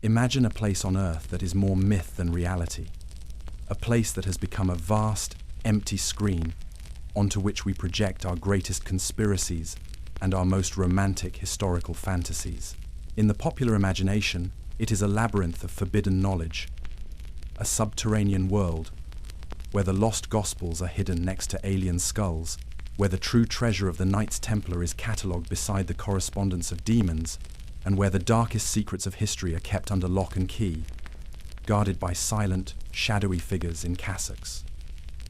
Imagine a place on Earth that is more myth than reality. A place that has become a vast, empty screen onto which we project our greatest conspiracies and our most romantic historical fantasies. In the popular imagination, it is a labyrinth of forbidden knowledge, a subterranean world where the lost gospels are hidden next to alien skulls, where the true treasure of the Knights Templar is catalogued beside the correspondence of demons, and where the darkest secrets of history are kept under lock and key, guarded by silent, shadowy figures in cassocks.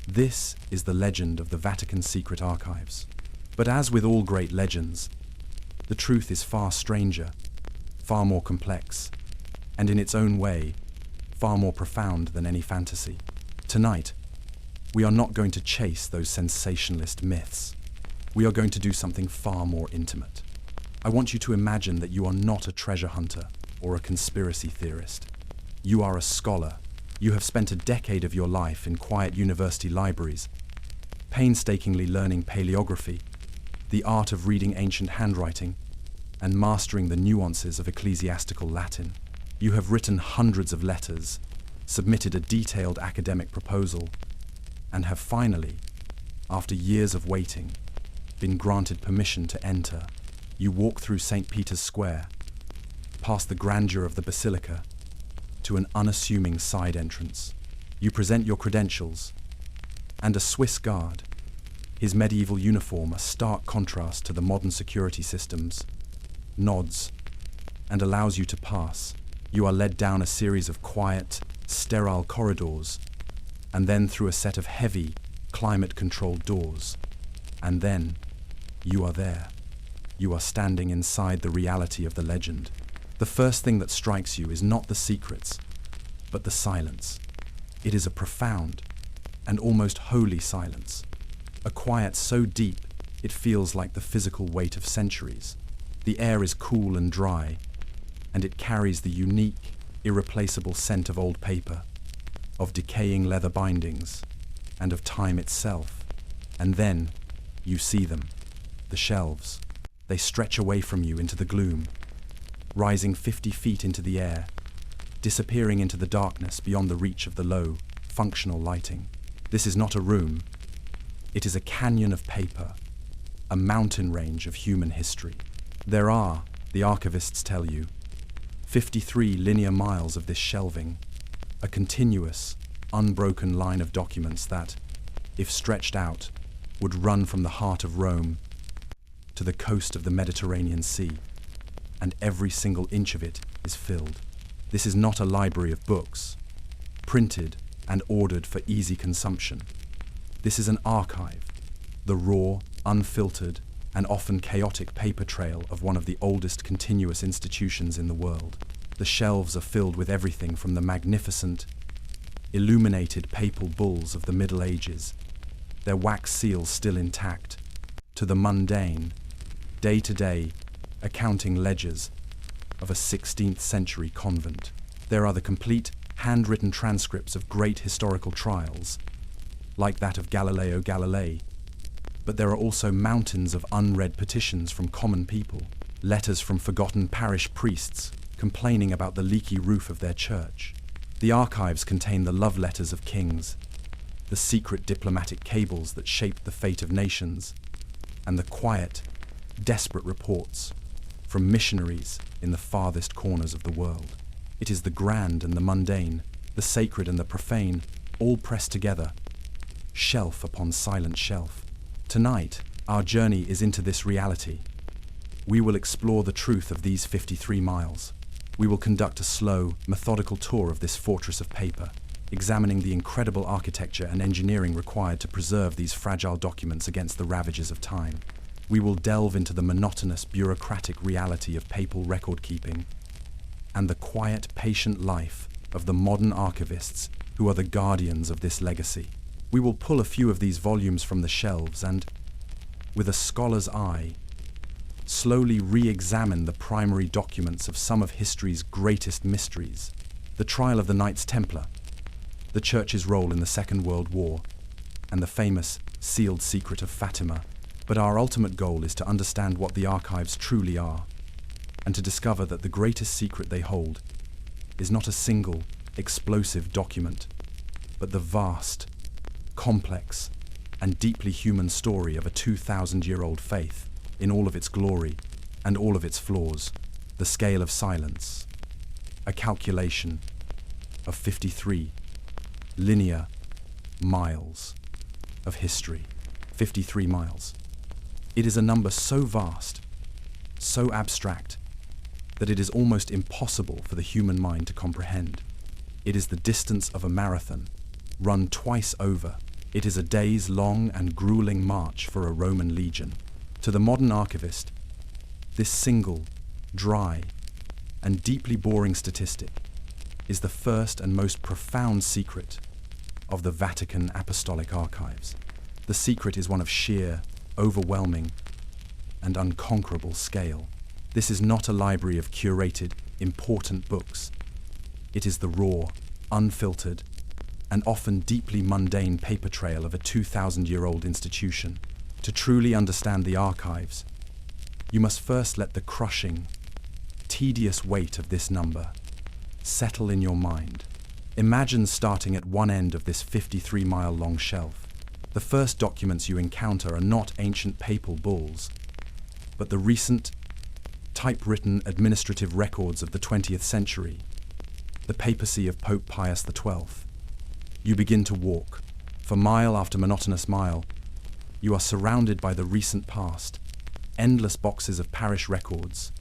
This is the legend of the Vatican Secret Archives. But as with all great legends, the truth is far stranger, far more complex, and in its own way, far more profound than any fantasy. Tonight, we are not going to chase those sensationalist myths. We are going to do something far more intimate. I want you to imagine that you are not a treasure hunter or a conspiracy theorist. You are a scholar. You have spent a decade of your life in quiet university libraries, painstakingly learning paleography, the art of reading ancient handwriting, and mastering the nuances of ecclesiastical Latin. You have written hundreds of letters, submitted a detailed academic proposal, and have finally, after years of waiting, been granted permission to enter. You walk through St. Peter's Square, past the grandeur of the basilica, to an unassuming side entrance. You present your credentials, and a Swiss guard, his medieval uniform a stark contrast to the modern security systems, nods and allows you to pass. You are led down a series of quiet, sterile corridors, and then through a set of heavy, climate-controlled doors. And then, you are there. You are standing inside the reality of the legend. The first thing that strikes you is not the secrets, but the silence. It is a profound and almost holy silence. A quiet so deep, it feels like the physical weight of centuries. The air is cool and dry, and it carries the unique, irreplaceable scent of old paper, of decaying leather bindings, and of time itself. And then, you see them, the shelves. They stretch away from you into the gloom, rising 50 feet into the air, disappearing into the darkness beyond the reach of the low, functional lighting. This is not a room. It is a canyon of paper, a mountain range of human history. There are, the archivists tell you, 53 linear miles of this shelving, a continuous, unbroken line of documents that, if stretched out, would run from the heart of Rome to the coast of the Mediterranean Sea, and every single inch of it is filled. This is not a library of books, printed and ordered for easy consumption. This is an archive, the raw, unfiltered, and often chaotic paper trail of one of the oldest continuous institutions in the world. The shelves are filled with everything from the magnificent, illuminated papal bulls of the Middle Ages, their wax seals still intact, to the mundane, day-to-day accounting ledgers of a 16th century convent. There are the complete, handwritten transcripts of great historical trials, like that of Galileo Galilei, but there are also mountains of unread petitions from common people, letters from forgotten parish priests complaining about the leaky roof of their church. The archives contain the love letters of kings, the secret diplomatic cables that shaped the fate of nations, and the quiet, desperate reports from missionaries in the farthest corners of the world. It is the grand and the mundane, the sacred and the profane, all pressed together, shelf upon silent shelf. Tonight, our journey is into this reality. We will explore the truth of these 53 miles. We will conduct a slow, methodical tour of this fortress of paper, examining the incredible architecture and engineering required to preserve these fragile documents against the ravages of time. We will delve into the monotonous, bureaucratic reality of papal record-keeping and the quiet, patient life of the modern archivists who are the guardians of this legacy. We will pull a few of these volumes from the shelves and, with a scholar's eye, slowly re-examine the primary documents of some of history's greatest mysteries. The trial of the Knights Templar, the Church's role in the Second World War, and the famous sealed secret of Fátima. But our ultimate goal is to understand what the archives truly are, and to discover that the greatest secret they hold is not a single, explosive document, but the vast, complex, and deeply human story of a 2,000-year-old faith in all of its glory and all of its flaws. The scale of silence, a calculation of 53 linear miles of history. 53 miles. It is a number so vast, so abstract, that it is almost impossible for the human mind to comprehend. It is the distance of a marathon, run twice over. It is a day's long and grueling march for a Roman legion. To the modern archivist, this single, dry, and deeply boring statistic is the first and most profound secret of the Vatican Apostolic Archives. The secret is one of sheer, overwhelming, and unconquerable scale. This is not a library of curated, important books. It is the raw, unfiltered, and often deeply mundane paper trail of a 2,000-year-old institution. To truly understand the archives, you must first let the crushing, tedious weight of this number settle in your mind. Imagine starting at one end of this 53-mile-long shelf. The first documents you encounter are not ancient papal bulls, but the recent, typewritten administrative records of the 20th century, the papacy of Pope Pius XII. You begin to walk. For mile after monotonous mile, you are surrounded by the recent past, endless boxes of parish records,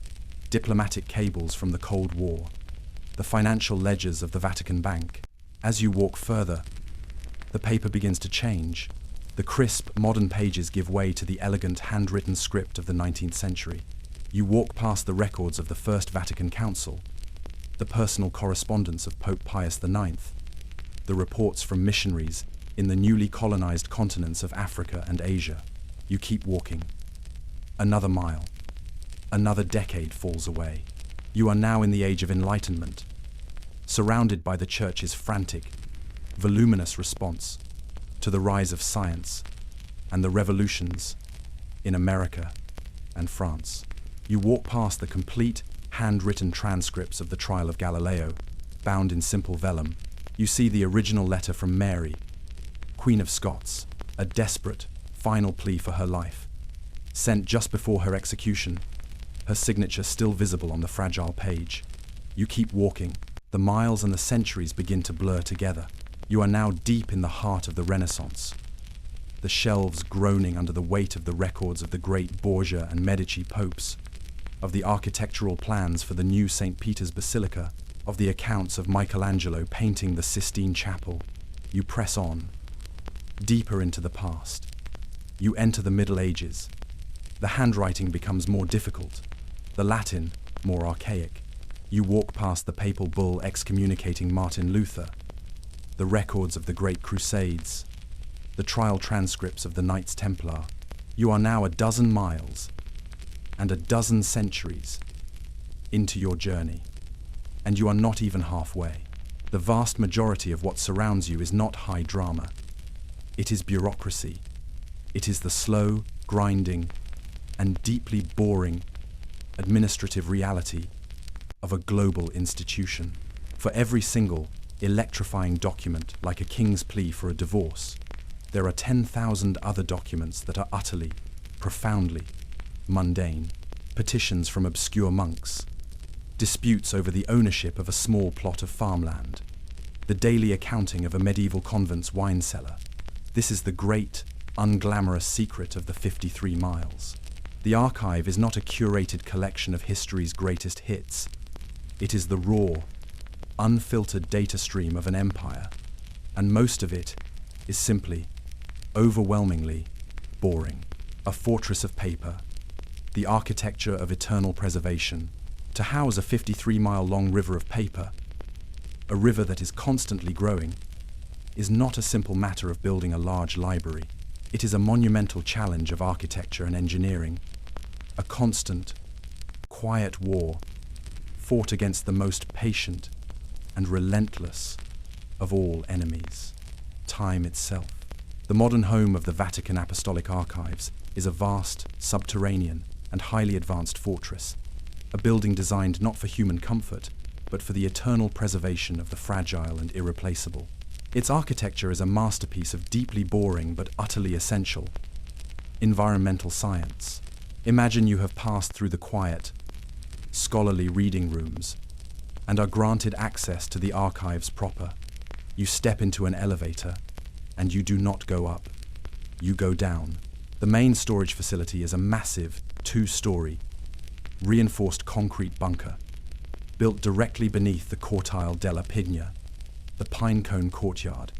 diplomatic cables from the Cold War, the financial ledgers of the Vatican Bank. As you walk further, the paper begins to change. The crisp, modern pages give way to the elegant, handwritten script of the 19th century. You walk past the records of the First Vatican Council, the personal correspondence of Pope Pius IX, the reports from missionaries in the newly colonized continents of Africa and Asia. You keep walking. Another mile. Another decade falls away. You are now in the age of enlightenment, surrounded by the Church's frantic, voluminous response to the rise of science and the revolutions in America and France. You walk past the complete, handwritten transcripts of the trial of Galileo, bound in simple vellum. You see the original letter from Mary, Queen of Scots, a desperate, final plea for her life, sent just before her execution, her signature still visible on the fragile page. You keep walking. The miles and the centuries begin to blur together. You are now deep in the heart of the Renaissance, the shelves groaning under the weight of the records of the great Borgia and Medici popes, of the architectural plans for the new St. Peter's Basilica, of the accounts of Michelangelo painting the Sistine Chapel. You press on, deeper into the past. You enter the Middle Ages. The handwriting becomes more difficult, the Latin more archaic. You walk past the papal bull excommunicating Martin Luther, the records of the Great Crusades, the trial transcripts of the Knights Templar. You are now a dozen miles and a dozen centuries into your journey, and you are not even halfway. The vast majority of what surrounds you is not high drama. It is bureaucracy. It is the slow, grinding, and deeply boring administrative reality of a global institution. For every single, electrifying document, like a king's plea for a divorce, there are 10,000 other documents that are utterly, profoundly mundane. Petitions from obscure monks, disputes over the ownership of a small plot of farmland, the daily accounting of a medieval convent's wine cellar. This is the great, unglamorous secret of the 53 miles. The archive is not a curated collection of history's greatest hits. It is the raw, unfiltered data stream of an empire, and most of it is simply, overwhelmingly, boring. A fortress of paper, the architecture of eternal preservation. To house a 53-mile-long river of paper, a river that is constantly growing, is not a simple matter of building a large library. It is a monumental challenge of architecture and engineering, a constant, quiet war fought against the most patient and relentless of all enemies, time itself. The modern home of the Vatican Apostolic Archives is a vast, subterranean, and highly advanced fortress, a building designed not for human comfort, but for the eternal preservation of the fragile and irreplaceable. Its architecture is a masterpiece of deeply boring but utterly essential environmental science. Imagine you have passed through the quiet, scholarly reading rooms and are granted access to the archives proper. You step into an elevator and you do not go up, you go down. The main storage facility is a massive, 2-story, reinforced concrete bunker, built directly beneath the Cortile della Pigna, the pinecone courtyard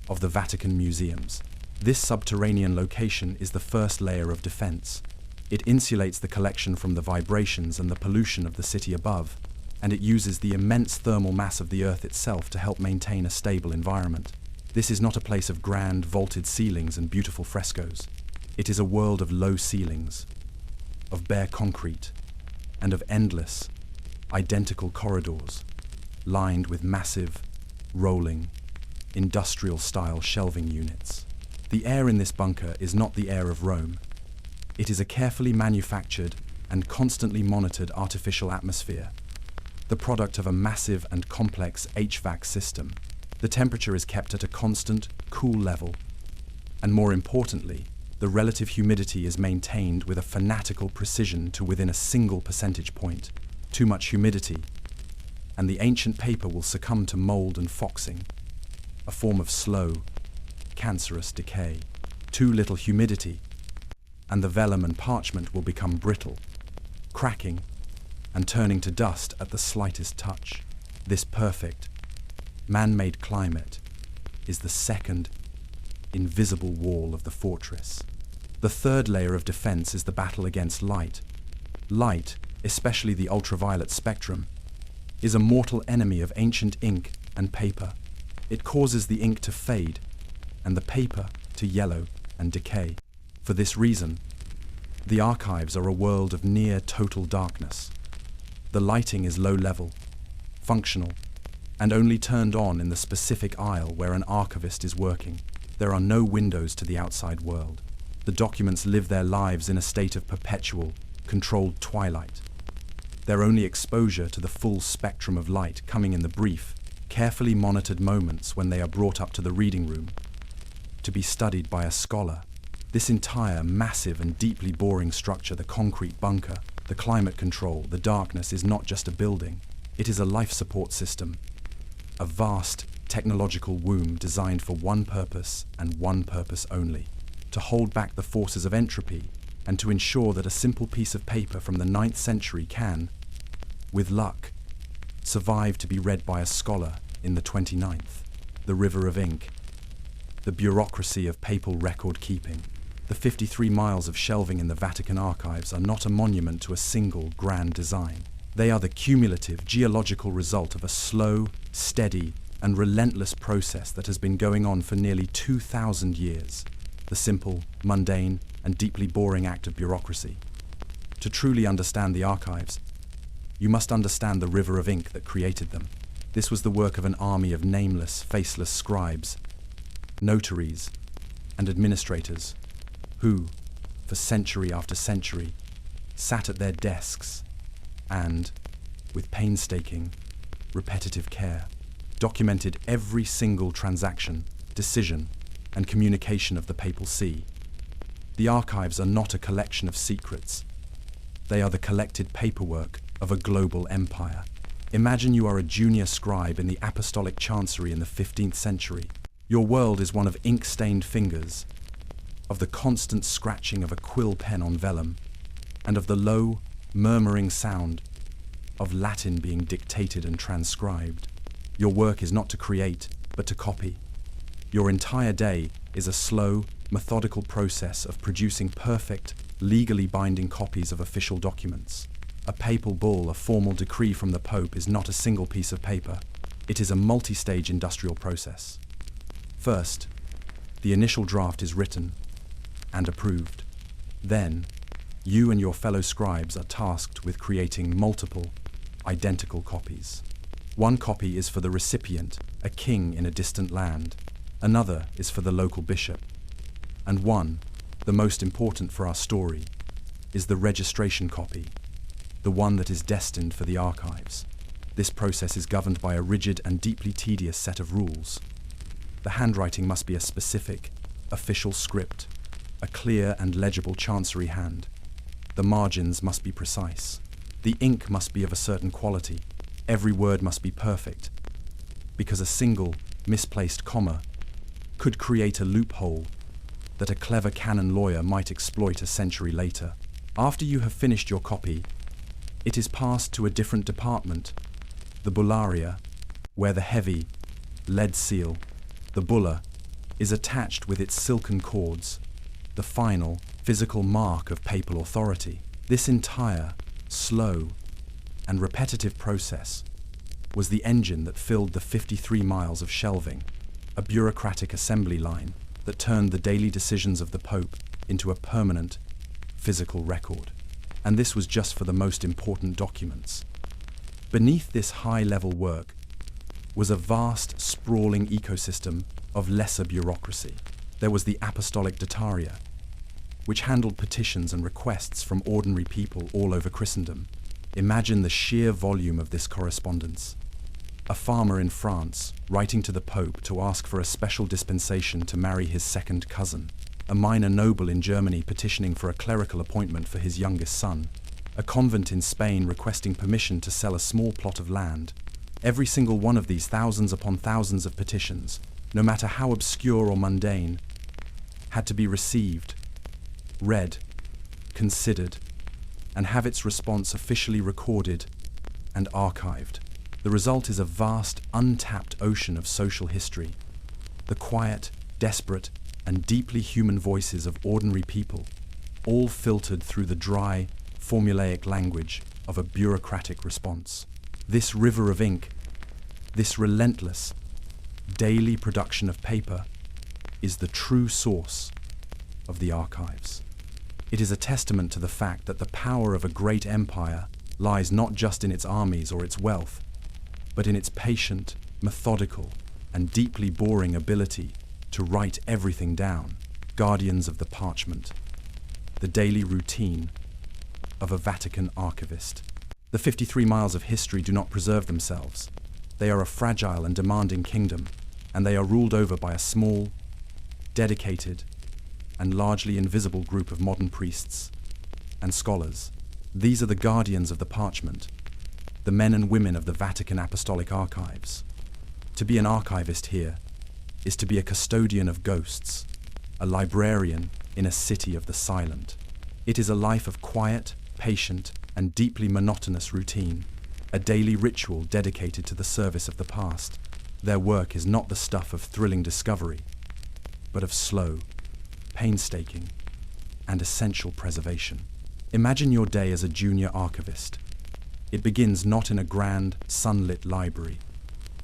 of the Vatican museums. This subterranean location is the first layer of defense. It insulates the collection from the vibrations and the pollution of the city above, and it uses the immense thermal mass of the Earth itself to help maintain a stable environment. This is not a place of grand, vaulted ceilings and beautiful frescoes. It is a world of low ceilings, of bare concrete, and of endless, identical corridors, lined with massive, rolling, industrial-style shelving units. The air in this bunker is not the air of Rome. It is a carefully manufactured and constantly monitored artificial atmosphere, the product of a massive and complex HVAC system. The temperature is kept at a constant, cool level, and more importantly, the relative humidity is maintained with a fanatical precision to within a single percentage point. Too much humidity, and the ancient paper will succumb to mold and foxing, a form of slow, cancerous decay. Too little humidity, and the vellum and parchment will become brittle, cracking, and turning to dust at the slightest touch. This perfect, man-made climate is the second, invisible wall of the fortress. The third layer of defense is the battle against light. Light, especially the ultraviolet spectrum, is a mortal enemy of ancient ink and paper. It causes the ink to fade and the paper to yellow and decay. For this reason, the archives are a world of near total darkness. The lighting is low level, functional, and only turned on in the specific aisle where an archivist is working. There are no windows to the outside world. The documents live their lives in a state of perpetual, controlled twilight. Their only exposure to the full spectrum of light coming in the brief, carefully monitored moments when they are brought up to the reading room to be studied by a scholar. This entire massive and deeply boring structure, the concrete bunker, the climate control, the darkness, is not just a building. It is a life support system, a vast technological womb designed for one purpose and one purpose only: to hold back the forces of entropy and to ensure that a simple piece of paper from the 9th century can, with luck, survive to be read by a scholar in the 29th. The river of ink, the bureaucracy of papal record keeping. The 53 miles of shelving in the Vatican archives are not a monument to a single grand design. They are the cumulative geological result of a slow, steady, and relentless process that has been going on for nearly 2,000 years. The simple, mundane, and deeply boring act of bureaucracy. To truly understand the archives, you must understand the river of ink that created them. This was the work of an army of nameless, faceless scribes, notaries, and administrators who, for century after century, sat at their desks and, with painstaking, repetitive care, documented every single transaction, decision, and communication of the Papal See. The archives are not a collection of secrets. They are the collected paperwork of a global empire. Imagine you are a junior scribe in the Apostolic Chancery in the 15th century. Your world is one of ink-stained fingers, of the constant scratching of a quill pen on vellum, and of the low, murmuring sound of Latin being dictated and transcribed. Your work is not to create, but to copy. Your entire day is a slow, methodical process of producing perfect, legally binding copies of official documents. A papal bull, a formal decree from the Pope, is not a single piece of paper. It is a multi-stage industrial process. First, the initial draft is written and approved. Then, you and your fellow scribes are tasked with creating multiple, identical copies. One copy is for the recipient, a king in a distant land. Another is for the local bishop. And one, the most important for our story, is the registration copy, the one that is destined for the archives. This process is governed by a rigid and deeply tedious set of rules. The handwriting must be a specific, official script, a clear and legible chancery hand. The margins must be precise. The ink must be of a certain quality. Every word must be perfect, because a single, misplaced comma could create a loophole that a clever canon lawyer might exploit a century later. After you have finished your copy, it is passed to a different department, the bullaria, where the heavy, lead seal, the bulla, is attached with its silken cords, the final, physical mark of papal authority. This entire, slow, and repetitive process was the engine that filled the 53 miles of shelving, a bureaucratic assembly line that turned the daily decisions of the Pope into a permanent, physical record. And this was just for the most important documents. Beneath this high-level work was a vast, sprawling ecosystem of lesser bureaucracy. There was the Apostolic Dietaria, which handled petitions and requests from ordinary people all over Christendom. Imagine the sheer volume of this correspondence. A farmer in France writing to the Pope to ask for a special dispensation to marry his second cousin. A minor noble in Germany petitioning for a clerical appointment for his youngest son. A convent in Spain requesting permission to sell a small plot of land. Every single one of these thousands upon thousands of petitions, no matter how obscure or mundane, had to be received, read, considered, and have its response officially recorded and archived. The result is a vast, untapped ocean of social history. The quiet, desperate, and deeply human voices of ordinary people, all filtered through the dry, formulaic language of a bureaucratic response. This river of ink, this relentless, daily production of paper, is the true source of the archives. It is a testament to the fact that the power of a great empire lies not just in its armies or its wealth, but in its patient, methodical, and deeply boring ability to write everything down. Guardians of the parchment, the daily routine of a Vatican archivist. The 53 miles of history do not preserve themselves. They are a fragile and demanding kingdom, and they are ruled over by a small, dedicated, and largely invisible group of modern priests and scholars. These are the guardians of the parchment, the men and women of the Vatican Apostolic Archives. To be an archivist here is to be a custodian of ghosts, a librarian in a city of the silent. It is a life of quiet, patient, and deeply monotonous routine, a daily ritual dedicated to the service of the past. Their work is not the stuff of thrilling discovery, but of slow, painstaking, and essential preservation. Imagine your day as a junior archivist. It begins not in a grand, sunlit library,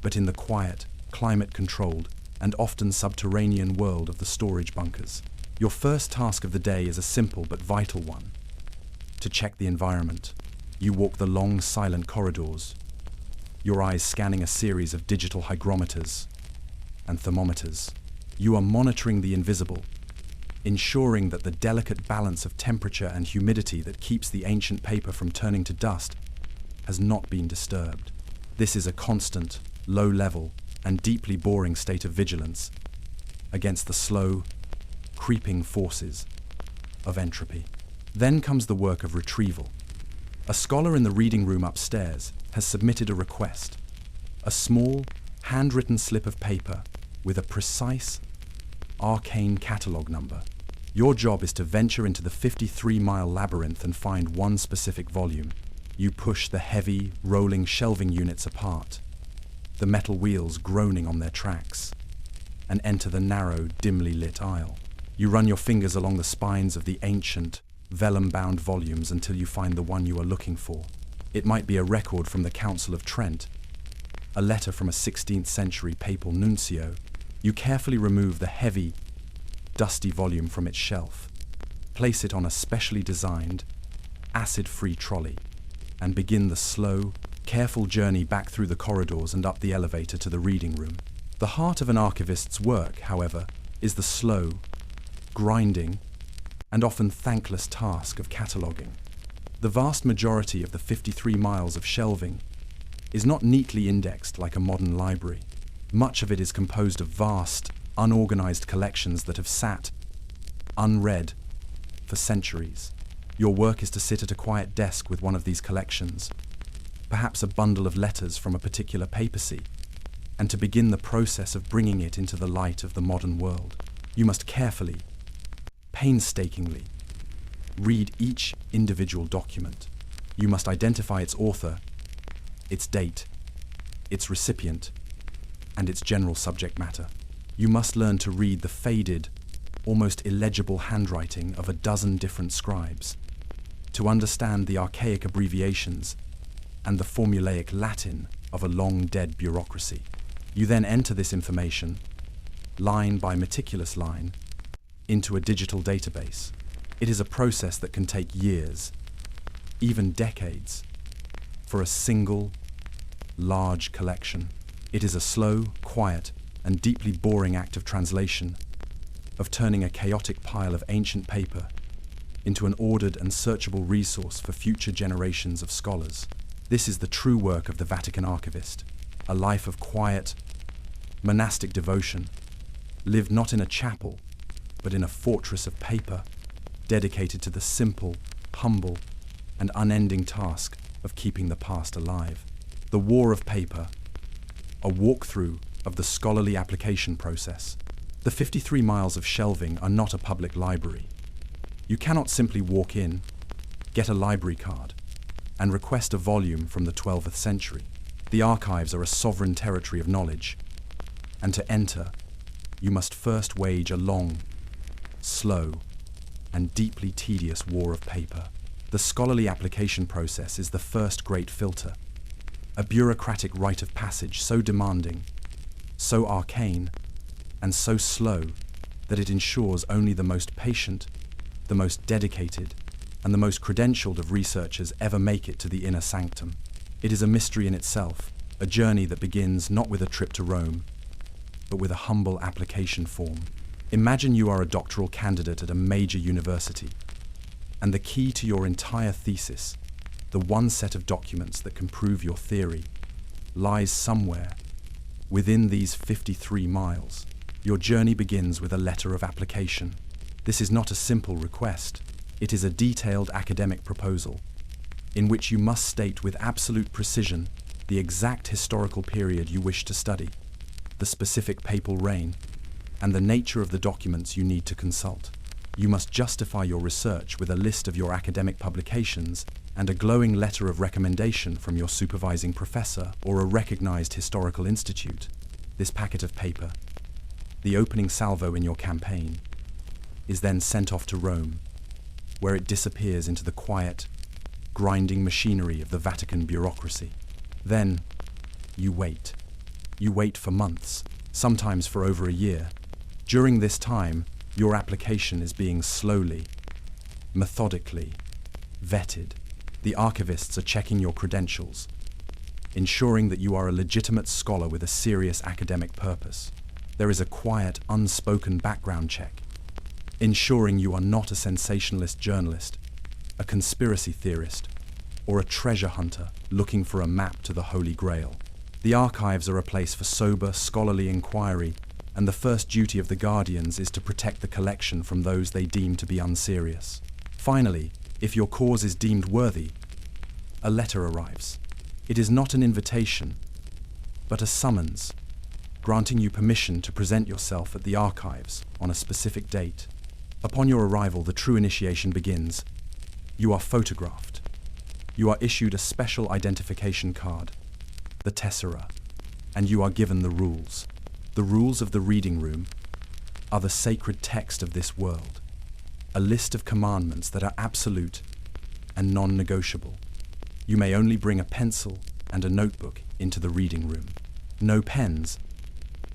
but in the quiet, climate-controlled, and often subterranean world of the storage bunkers. Your first task of the day is a simple but vital one: to check the environment. You walk the long, silent corridors, your eyes scanning a series of digital hygrometers and thermometers. You are monitoring the invisible, ensuring that the delicate balance of temperature and humidity that keeps the ancient paper from turning to dust has not been disturbed. This is a constant, low-level, and deeply boring state of vigilance against the slow, creeping forces of entropy. Then comes the work of retrieval. A scholar in the reading room upstairs has submitted a request, a small, handwritten slip of paper with a precise, arcane catalogue number. Your job is to venture into the 53-mile labyrinth and find one specific volume. You push the heavy, rolling shelving units apart, the metal wheels groaning on their tracks, and enter the narrow, dimly lit aisle. You run your fingers along the spines of the ancient, vellum-bound volumes until you find the one you are looking for. It might be a record from the Council of Trent, a letter from a 16th century papal nuncio. You carefully remove the heavy, dusty volume from its shelf, place it on a specially designed, acid-free trolley, and begin the slow, careful journey back through the corridors and up the elevator to the reading room. The heart of an archivist's work, however, is the slow, grinding, and often thankless task of cataloguing. The vast majority of the 53 miles of shelving is not neatly indexed like a modern library. Much of it is composed of vast, unorganized collections that have sat, unread, for centuries. Your work is to sit at a quiet desk with one of these collections, perhaps a bundle of letters from a particular papacy, and to begin the process of bringing it into the light of the modern world. You must carefully, painstakingly, read each individual document. You must identify its author, its date, its recipient, and its general subject matter. You must learn to read the faded, almost illegible handwriting of a dozen different scribes, to understand the archaic abbreviations and the formulaic Latin of a long-dead bureaucracy. You then enter this information, line by meticulous line, into a digital database. It is a process that can take years, even decades, for a single, large collection. It is a slow, quiet, and deeply boring act of translation, of turning a chaotic pile of ancient paper into an ordered and searchable resource for future generations of scholars. This is the true work of the Vatican archivist, a life of quiet, monastic devotion, lived not in a chapel, but in a fortress of paper, dedicated to the simple, humble, and unending task of keeping the past alive. The War of Paper, a walkthrough of the scholarly application process. The 53 miles of shelving are not a public library. You cannot simply walk in, get a library card, and request a volume from the 12th century. The archives are a sovereign territory of knowledge, and to enter, you must first wage a long, slow, and deeply tedious war of paper. The scholarly application process is the first great filter, a bureaucratic rite of passage so demanding, so arcane, and so slow that it ensures only the most patient, the most dedicated, and the most credentialed of researchers ever make it to the inner sanctum. It is a mystery in itself, a journey that begins not with a trip to Rome, but with a humble application form. Imagine you are a doctoral candidate at a major university, and the key to your entire thesis, the one set of documents that can prove your theory, lies somewhere within these 53 miles. Your journey begins with a letter of application. This is not a simple request. It is a detailed academic proposal, in which you must state with absolute precision the exact historical period you wish to study, the specific papal reign, and the nature of the documents you need to consult. You must justify your research with a list of your academic publications and a glowing letter of recommendation from your supervising professor or a recognized historical institute. This packet of paper, the opening salvo in your campaign, is then sent off to Rome, where it disappears into the quiet, grinding machinery of the Vatican bureaucracy. Then, you wait. You wait for months, sometimes for over a year. During this time, your application is being slowly, methodically vetted. The archivists are checking your credentials, ensuring that you are a legitimate scholar with a serious academic purpose. There is a quiet, unspoken background check, ensuring you are not a sensationalist journalist, a conspiracy theorist, or a treasure hunter looking for a map to the Holy Grail. The archives are a place for sober, scholarly inquiry, and the first duty of the guardians is to protect the collection from those they deem to be unserious. Finally, if your cause is deemed worthy, a letter arrives. It is not an invitation, but a summons, granting you permission to present yourself at the archives on a specific date. Upon your arrival, the true initiation begins. You are photographed. You are issued a special identification card, the tessera, and you are given the rules. The rules of the reading room are the sacred text of this world, a list of commandments that are absolute and non-negotiable. You may only bring a pencil and a notebook into the reading room. No pens,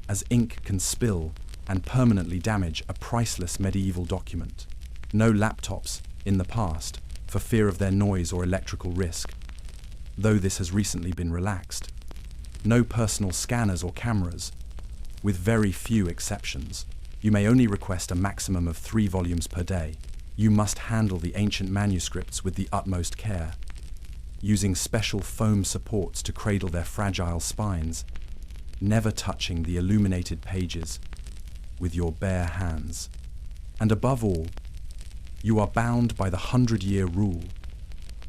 as ink can spill and permanently damage a priceless medieval document. No laptops in the past, for fear of their noise or electrical risk, though this has recently been relaxed. No personal scanners or cameras, with very few exceptions. You may only request a maximum of 3 volumes per day. You must handle the ancient manuscripts with the utmost care. using special foam supports to cradle their fragile spines, never touching the illuminated pages with your bare hands. And above all, you are bound by the 100-year rule,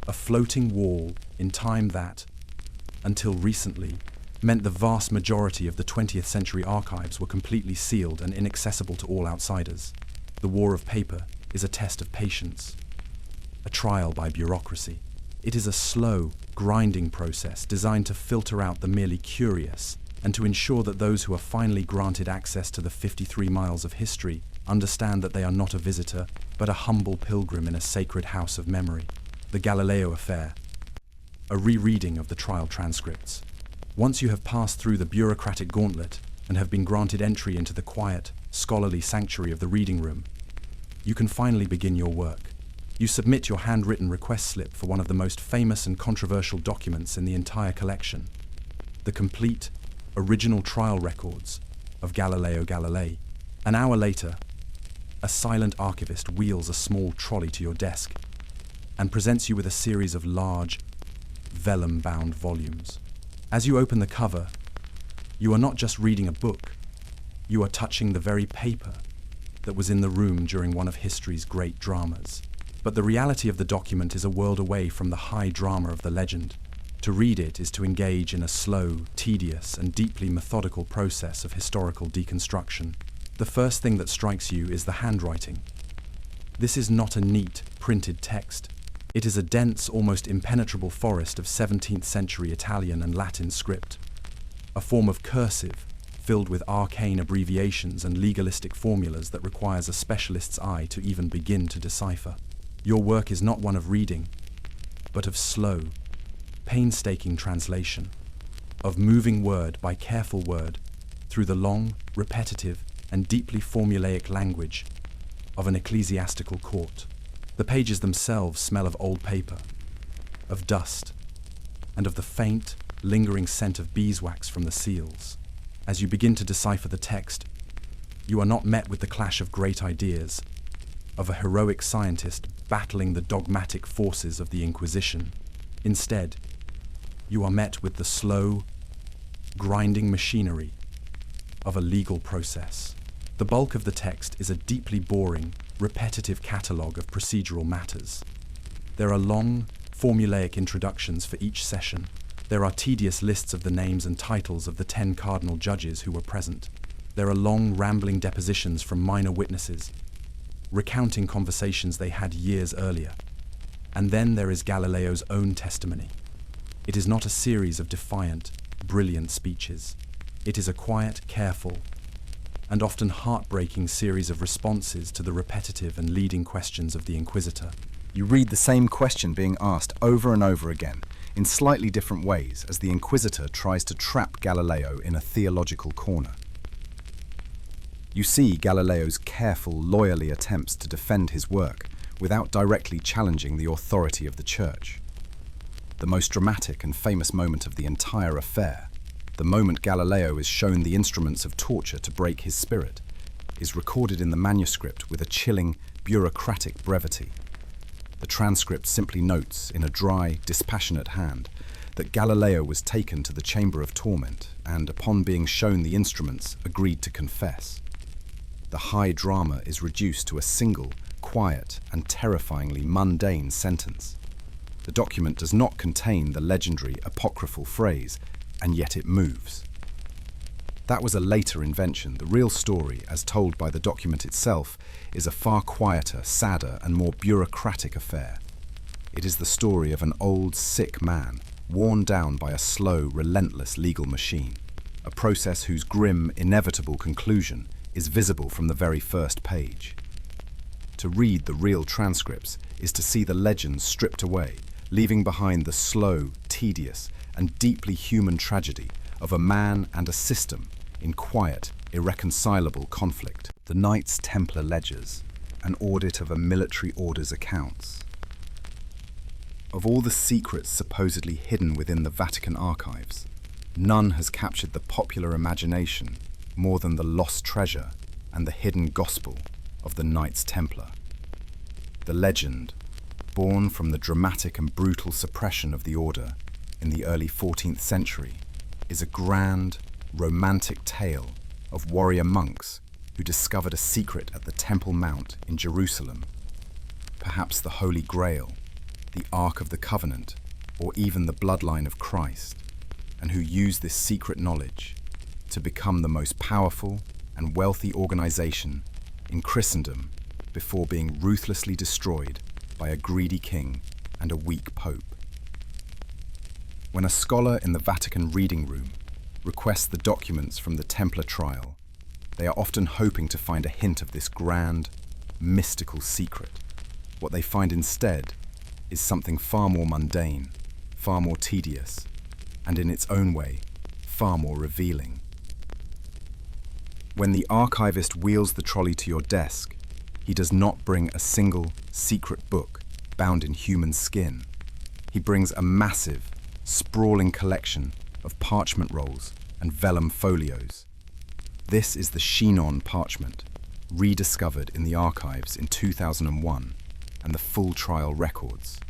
a floating wall in time that, until recently, meant the vast majority of the 20th century archives were completely sealed and inaccessible to all outsiders. The war of paper is a test of patience, a trial by bureaucracy. It is a slow, grinding process designed to filter out the merely curious and to ensure that those who are finally granted access to the 53 miles of history understand that they are not a visitor, but a humble pilgrim in a sacred house of memory. The Galileo affair, a rereading of the trial transcripts. Once you have passed through the bureaucratic gauntlet and have been granted entry into the quiet, scholarly sanctuary of the reading room, you can finally begin your work. You submit your handwritten request slip for one of the most famous and controversial documents in the entire collection, the complete, original trial records of Galileo Galilei. An hour later, a silent archivist wheels a small trolley to your desk and presents you with a series of large, vellum-bound volumes. As you open the cover, you are not just reading a book, you are touching the very paper that was in the room during one of history's great dramas. But the reality of the document is a world away from the high drama of the legend. To read it is to engage in a slow, tedious, and deeply methodical process of historical deconstruction. The first thing that strikes you is the handwriting. This is not a neat, printed text. It is a dense, almost impenetrable forest of 17th century Italian and Latin script, a form of cursive filled with arcane abbreviations and legalistic formulas that requires a specialist's eye to even begin to decipher. Your work is not one of reading, but of slow, painstaking translation, of moving word by careful word through the long, repetitive, and deeply formulaic language of an ecclesiastical court. The pages themselves smell of old paper, of dust, and of the faint, lingering scent of beeswax from the seals. As you begin to decipher the text, you are not met with the clash of great ideas, of a heroic scientist battling the dogmatic forces of the Inquisition. Instead, you are met with the slow, grinding machinery of a legal process. The bulk of the text is a deeply boring, repetitive catalogue of procedural matters. There are long, formulaic introductions for each session. There are tedious lists of the names and titles of the 10 cardinal judges who were present. There are long, rambling depositions from minor witnesses, recounting conversations they had years earlier. And then there is Galileo's own testimony. It is not a series of defiant, brilliant speeches. It is a quiet, careful, and often heartbreaking series of responses to the repetitive and leading questions of the Inquisitor. You read the same question being asked over and over again, in slightly different ways, as the Inquisitor tries to trap Galileo in a theological corner. You see Galileo's careful, lawyerly attempts to defend his work without directly challenging the authority of the Church. The most dramatic and famous moment of the entire affair, the moment Galileo is shown the instruments of torture to break his spirit, is recorded in the manuscript with a chilling, bureaucratic brevity. The transcript simply notes, in a dry, dispassionate hand, that Galileo was taken to the chamber of torment and, upon being shown the instruments, agreed to confess. The high drama is reduced to a single, quiet, and terrifyingly mundane sentence. The document does not contain the legendary apocryphal phrase, and yet it moves. That was a later invention. The real story, as told by the document itself, is a far quieter, sadder, and more bureaucratic affair. It is the story of an old, sick man, worn down by a slow, relentless legal machine, a process whose grim, inevitable conclusion is visible from the very first page. To read the real transcripts is to see the legends stripped away, leaving behind the slow, tedious, and deeply human tragedy of a man and a system in quiet, irreconcilable conflict. The Knights Templar ledgers, an audit of a military order's accounts. Of all the secrets supposedly hidden within the Vatican archives, none has captured the popular imagination more than the lost treasure and the hidden gospel of the Knights Templar. The legend born from the dramatic and brutal suppression of the order in the early 14th century, is a grand, romantic tale of warrior monks who discovered a secret at the Temple Mount in Jerusalem, perhaps the Holy Grail, the Ark of the Covenant, or even the bloodline of Christ, and who used this secret knowledge to become the most powerful and wealthy organization in Christendom before being ruthlessly destroyed by a greedy king and a weak pope. When a scholar in the Vatican reading room requests the documents from the Templar trial, they are often hoping to find a hint of this grand, mystical secret. What they find instead is something far more mundane, far more tedious, and in its own way, far more revealing. When the archivist wheels the trolley to your desk, he does not bring a single secret book bound in human skin. He brings a massive, sprawling collection of parchment rolls and vellum folios. This is the Chinon parchment, rediscovered in the archives in 2001, and the full trial records.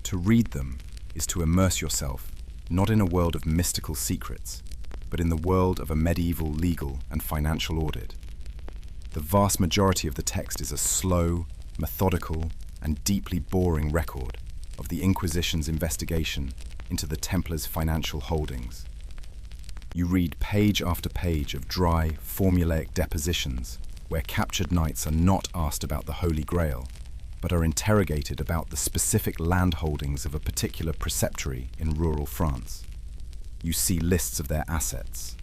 To read them is to immerse yourself not in a world of mystical secrets, but in the world of a medieval legal and financial audit. The vast majority of the text is a slow, methodical, and deeply boring record of the Inquisition's investigation into the Templars' financial holdings. You read page after page of dry, formulaic depositions where captured knights are not asked about the Holy Grail, but are interrogated about the specific land holdings of a particular preceptory in rural France. You see lists of their assets,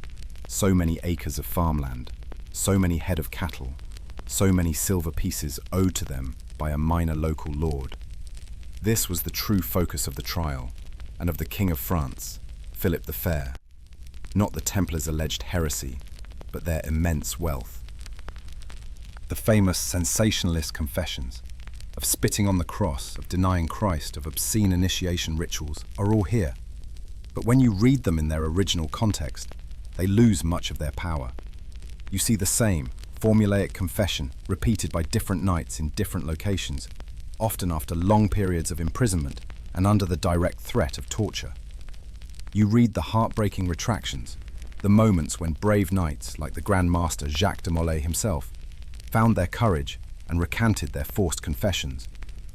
so many acres of farmland, so many head of cattle, so many silver pieces owed to them by a minor local lord. This was the true focus of the trial, and of the King of France, Philip the Fair. Not the Templars' alleged heresy, but their immense wealth. The famous sensationalist confessions of spitting on the cross, of denying Christ, of obscene initiation rituals are all here. But when you read them in their original context, they lose much of their power. You see the same formulaic confession repeated by different knights in different locations, often after long periods of imprisonment and under the direct threat of torture. You read the heartbreaking retractions, the moments when brave knights like the Grand Master Jacques de Molay himself found their courage and recanted their forced confessions,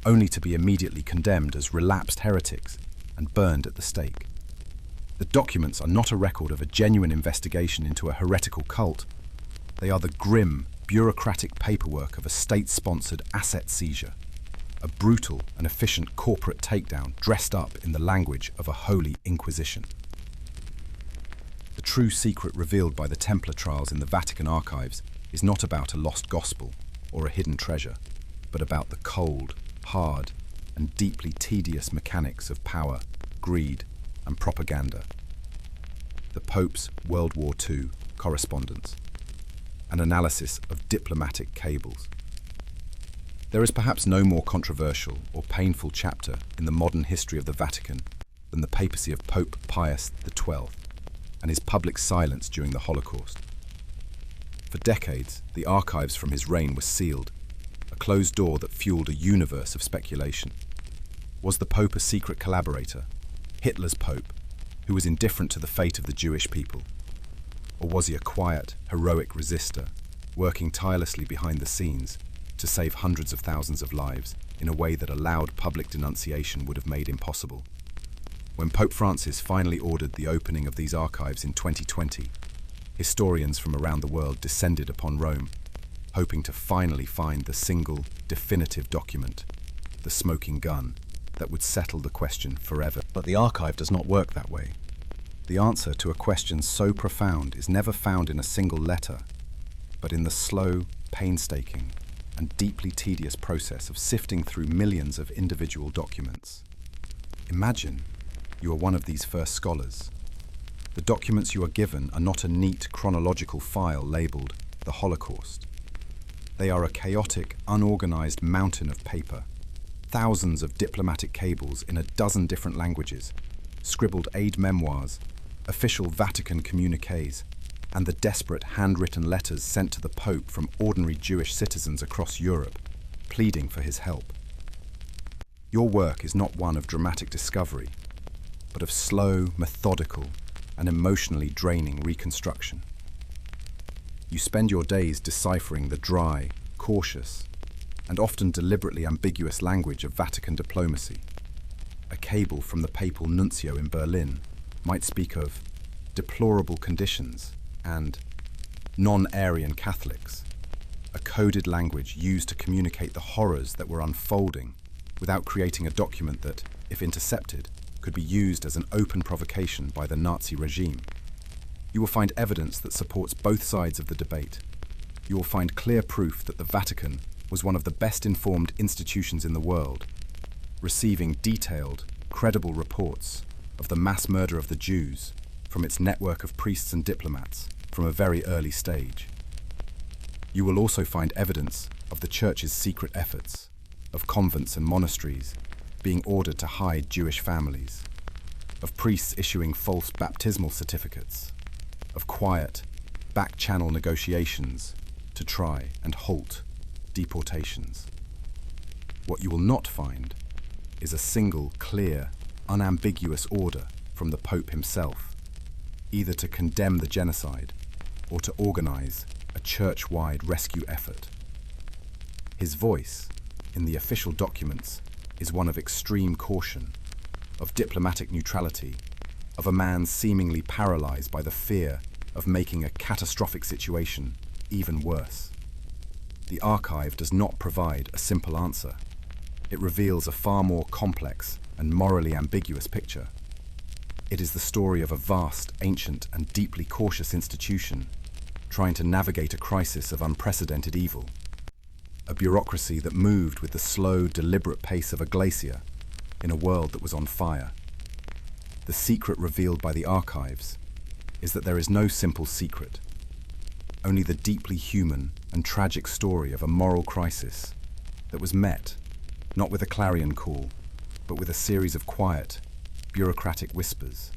only to be immediately condemned as relapsed heretics and burned at the stake. The documents are not a record of a genuine investigation into a heretical cult. They are the grim, bureaucratic paperwork of a state-sponsored asset seizure, a brutal and efficient corporate takedown dressed up in the language of a holy inquisition. The true secret revealed by the Templar trials in the Vatican archives is not about a lost gospel or a hidden treasure, but about the cold, hard, and deeply tedious mechanics of power, greed, and propaganda. The Pope's World War II correspondence, an analysis of diplomatic cables. There is perhaps no more controversial or painful chapter in the modern history of the Vatican than the papacy of Pope Pius XII and his public silence during the Holocaust. For decades, the archives from his reign were sealed, a closed door that fueled a universe of speculation. Was the Pope a secret collaborator, Hitler's Pope, who was indifferent to the fate of the Jewish people? Or was he a quiet, heroic resistor, working tirelessly behind the scenes to save hundreds of thousands of lives in a way that a loud public denunciation would have made impossible? When Pope Francis finally ordered the opening of these archives in 2020, historians from around the world descended upon Rome, hoping to finally find the single, definitive document, the smoking gun, that would settle the question forever. But the archive does not work that way. The answer to a question so profound is never found in a single letter, but in the slow, painstaking, and deeply tedious process of sifting through millions of individual documents. Imagine you are one of these first scholars. The documents you are given are not a neat chronological file labeled the Holocaust. They are a chaotic, unorganized mountain of paper, thousands of diplomatic cables in a dozen different languages, scribbled aid memoirs, official Vatican communiques, and the desperate handwritten letters sent to the Pope from ordinary Jewish citizens across Europe, pleading for his help. Your work is not one of dramatic discovery, but of slow, methodical, and emotionally draining reconstruction. You spend your days deciphering the dry, cautious, and often deliberately ambiguous language of Vatican diplomacy. A cable from the papal nuncio in Berlin might speak of deplorable conditions and non-Aryan Catholics, a coded language used to communicate the horrors that were unfolding without creating a document that, if intercepted, could be used as an open provocation by the Nazi regime. You will find evidence that supports both sides of the debate. You will find clear proof that the Vatican was one of the best-informed institutions in the world, receiving detailed, credible reports of the mass murder of the Jews from its network of priests and diplomats from a very early stage. You will also find evidence of the Church's secret efforts, of convents and monasteries being ordered to hide Jewish families, of priests issuing false baptismal certificates, of quiet, back-channel negotiations to try and halt deportations. What you will not find is a single, clear, unambiguous order from the Pope himself, either to condemn the genocide or to organize a church-wide rescue effort. His voice, in the official documents, is one of extreme caution, of diplomatic neutrality, of a man seemingly paralyzed by the fear of making a catastrophic situation even worse. The archive does not provide a simple answer. It reveals a far more complex and morally ambiguous picture. It is the story of a vast, ancient, and deeply cautious institution trying to navigate a crisis of unprecedented evil. A bureaucracy that moved with the slow, deliberate pace of a glacier in a world that was on fire. The secret revealed by the archives is that there is no simple secret, only the deeply human and tragic story of a moral crisis that was met, not with a clarion call, but with a series of quiet, bureaucratic whispers.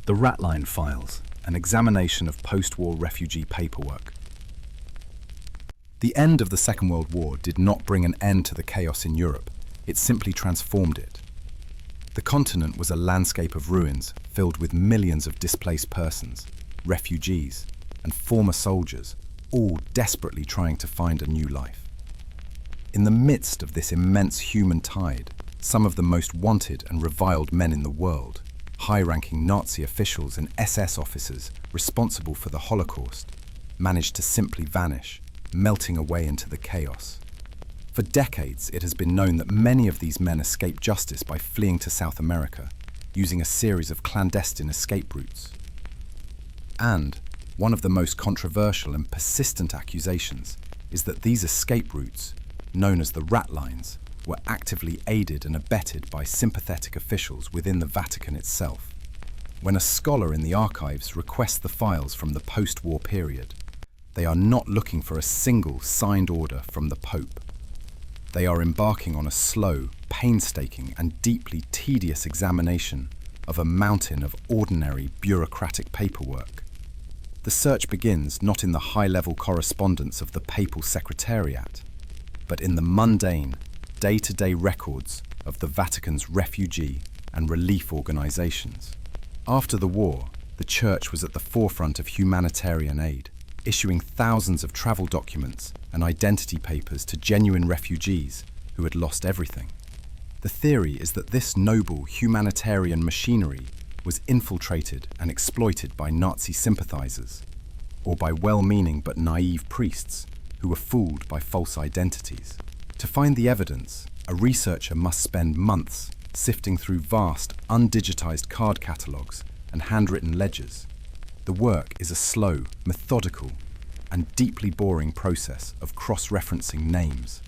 The Ratline Files, an examination of post-war refugee paperwork. The end of the Second World War did not bring an end to the chaos in Europe, it simply transformed it. The continent was a landscape of ruins filled with millions of displaced persons, refugees, and former soldiers, all desperately trying to find a new life. In the midst of this immense human tide, some of the most wanted and reviled men in the world, high-ranking Nazi officials and SS officers responsible for the Holocaust, managed to simply vanish, melting away into the chaos. For decades, it has been known that many of these men escaped justice by fleeing to South America, using a series of clandestine escape routes. And one of the most controversial and persistent accusations is that these escape routes, known as the ratlines, were actively aided and abetted by sympathetic officials within the Vatican itself. When a scholar in the archives requests the files from the post-war period, they are not looking for a single signed order from the Pope. They are embarking on a slow, painstaking, and deeply tedious examination of a mountain of ordinary bureaucratic paperwork. The search begins not in the high-level correspondence of the papal secretariat, but in the mundane, day-to-day records of the Vatican's refugee and relief organizations. After the war, the Church was at the forefront of humanitarian aid, issuing thousands of travel documents and identity papers to genuine refugees who had lost everything. The theory is that this noble humanitarian machinery was infiltrated and exploited by Nazi sympathizers, or by well-meaning but naive priests who were fooled by false identities. To find the evidence, a researcher must spend months sifting through vast, undigitized card catalogues and handwritten ledgers. The work is a slow, methodical, and deeply boring process of cross-referencing names.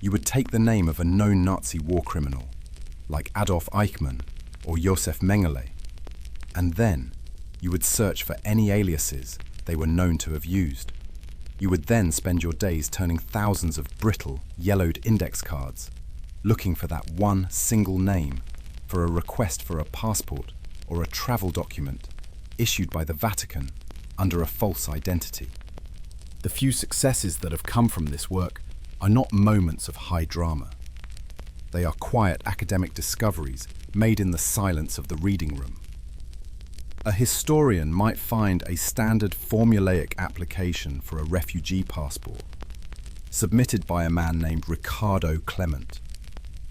You would take the name of a known Nazi war criminal, like Adolf Eichmann or Josef Mengele, and then you would search for any aliases they were known to have used. You would then spend your days turning thousands of brittle, yellowed index cards, looking for that one single name for a request for a passport or a travel document issued by the Vatican under a false identity. The few successes that have come from this work are not moments of high drama. They are quiet academic discoveries made in the silence of the reading room. A historian might find a standard formulaic application for a refugee passport, submitted by a man named Ricardo Clement.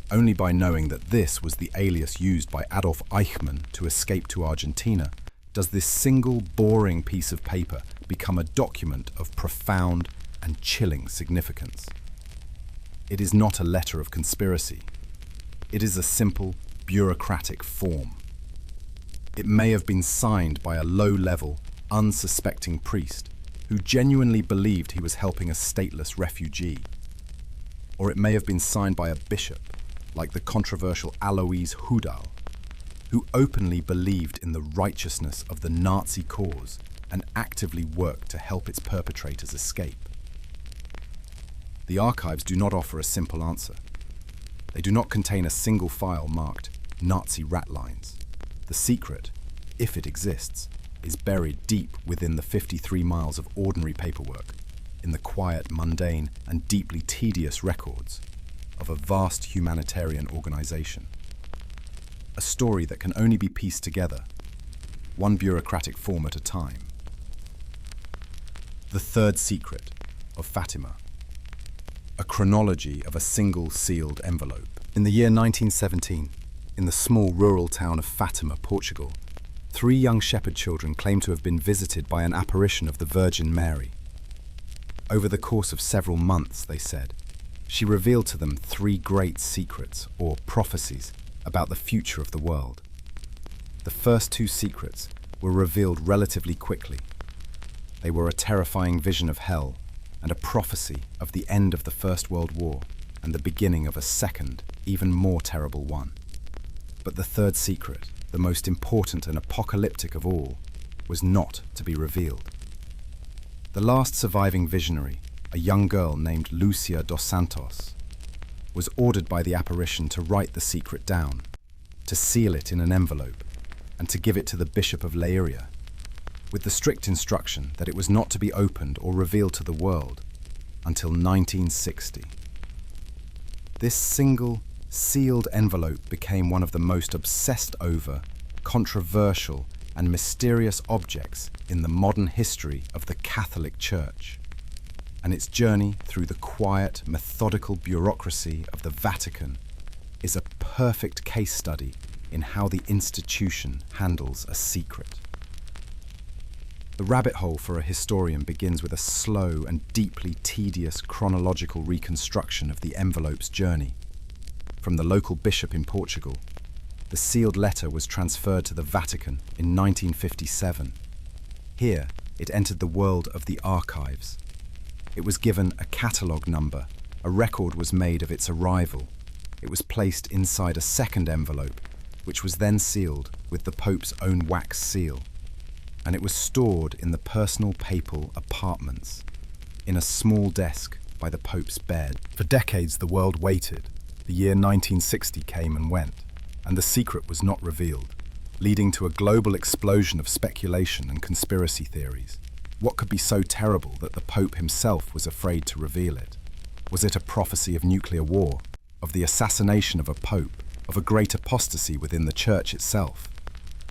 Only by knowing that this was the alias used by Adolf Eichmann to escape to Argentina does this single boring piece of paper become a document of profound and chilling significance. It is not a letter of conspiracy. It is a simple bureaucratic form. It may have been signed by a low-level, unsuspecting priest who genuinely believed he was helping a stateless refugee. Or it may have been signed by a bishop, like the controversial Alois Hudal, who openly believed in the righteousness of the Nazi cause and actively worked to help its perpetrators escape. The archives do not offer a simple answer. They do not contain a single file marked Nazi ratlines. The secret, if it exists, is buried deep within the 53 miles of ordinary paperwork, in the quiet, mundane, and deeply tedious records of a vast humanitarian organization. A story that can only be pieced together, one bureaucratic form at a time. The third secret of Fátima. A chronology of a single sealed envelope. In the year 1917, in the small rural town of Fátima, Portugal, 3 young shepherd children claimed to have been visited by an apparition of the Virgin Mary. Over the course of several months, they said, she revealed to them 3 great secrets, or prophecies, about the future of the world. The first 2 secrets were revealed relatively quickly. They were a terrifying vision of hell and a prophecy of the end of the First World War and the beginning of a second, even more terrible one. But the third secret, the most important and apocalyptic of all, was not to be revealed. The last surviving visionary, a young girl named Lucia dos Santos, was ordered by the apparition to write the secret down, to seal it in an envelope, and to give it to the Bishop of Leiria, with the strict instruction that it was not to be opened or revealed to the world until 1960. This single, sealed envelope became one of the most obsessed over, controversial, and mysterious objects in the modern history of the Catholic Church. And its journey through the quiet, methodical bureaucracy of the Vatican is a perfect case study in how the institution handles a secret. The rabbit hole for a historian begins with a slow and deeply tedious chronological reconstruction of the envelope's journey. From the local bishop in Portugal, the sealed letter was transferred to the Vatican in 1957. Here, it entered the world of the archives. It was given a catalogue number, a record was made of its arrival. It was placed inside a second envelope, which was then sealed with the Pope's own wax seal. And it was stored in the personal papal apartments, in a small desk by the Pope's bed. For decades the world waited. The year 1960 came and went, and the secret was not revealed, leading to a global explosion of speculation and conspiracy theories. What could be so terrible that the Pope himself was afraid to reveal it? Was it a prophecy of nuclear war, of the assassination of a pope, of a great apostasy within the Church itself?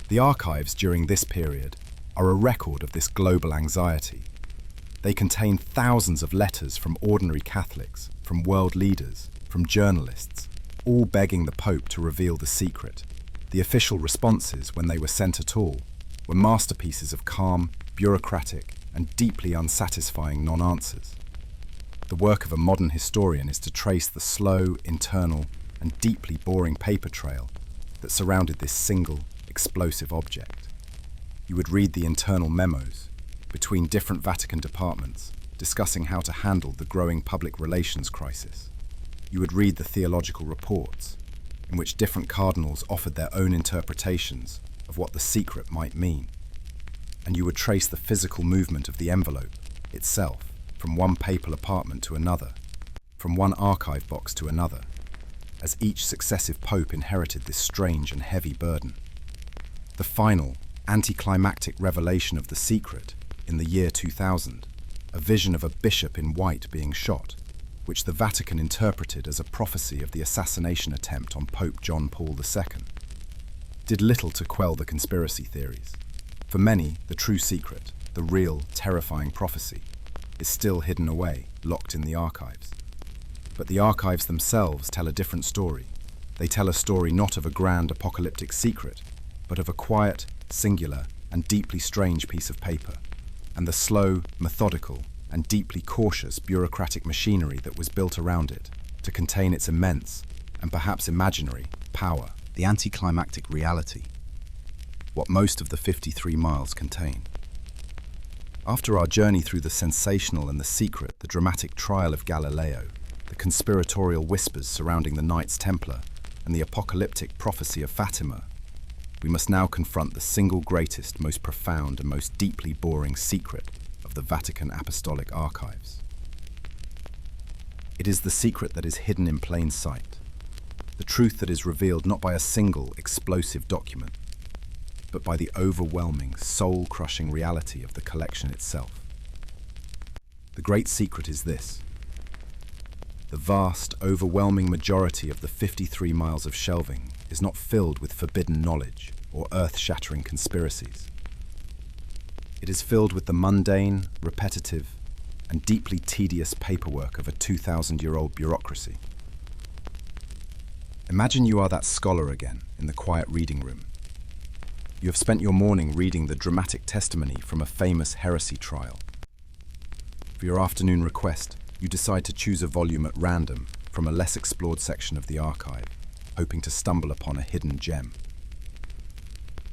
The archives during this period are a record of this global anxiety. They contain thousands of letters from ordinary Catholics, from world leaders, from journalists, all begging the Pope to reveal the secret. The official responses, when they were sent at all, were masterpieces of calm, bureaucratic, and deeply unsatisfying non-answers. The work of a modern historian is to trace the slow, internal, and deeply boring paper trail that surrounded this single, explosive object. You would read the internal memos between different Vatican departments discussing how to handle the growing public relations crisis. You would read the theological reports in which different cardinals offered their own interpretations of what the secret might mean. And you would trace the physical movement of the envelope itself from one papal apartment to another, from one archive box to another, as each successive pope inherited this strange and heavy burden. The final, anticlimactic revelation of the secret in the year 2000, a vision of a bishop in white being shot, which the Vatican interpreted as a prophecy of the assassination attempt on Pope John Paul II, did little to quell the conspiracy theories. For many, the true secret, the real, terrifying prophecy, is still hidden away, locked in the archives. But the archives themselves tell a different story. They tell a story not of a grand apocalyptic secret, but of a quiet, singular, and deeply strange piece of paper, and the slow, methodical, and deeply cautious bureaucratic machinery that was built around it to contain its immense, and perhaps imaginary, power. The anticlimactic reality, what most of the 53 miles contain. After our journey through the sensational and the secret, the dramatic trial of Galileo, the conspiratorial whispers surrounding the Knights Templar, and the apocalyptic prophecy of Fátima, we must now confront the single greatest, most profound, and most deeply boring secret of the Vatican Apostolic Archives. It is the secret that is hidden in plain sight, the truth that is revealed not by a single explosive document, but by the overwhelming, soul-crushing reality of the collection itself. The great secret is this: the vast, overwhelming majority of the 53 miles of shelving is not filled with forbidden knowledge or earth-shattering conspiracies. It is filled with the mundane, repetitive, and deeply tedious paperwork of a 2,000-year-old bureaucracy. Imagine you are that scholar again in the quiet reading room. You have spent your morning reading the dramatic testimony from a famous heresy trial. For your afternoon request, you decide to choose a volume at random from a less explored section of the archive, hoping to stumble upon a hidden gem.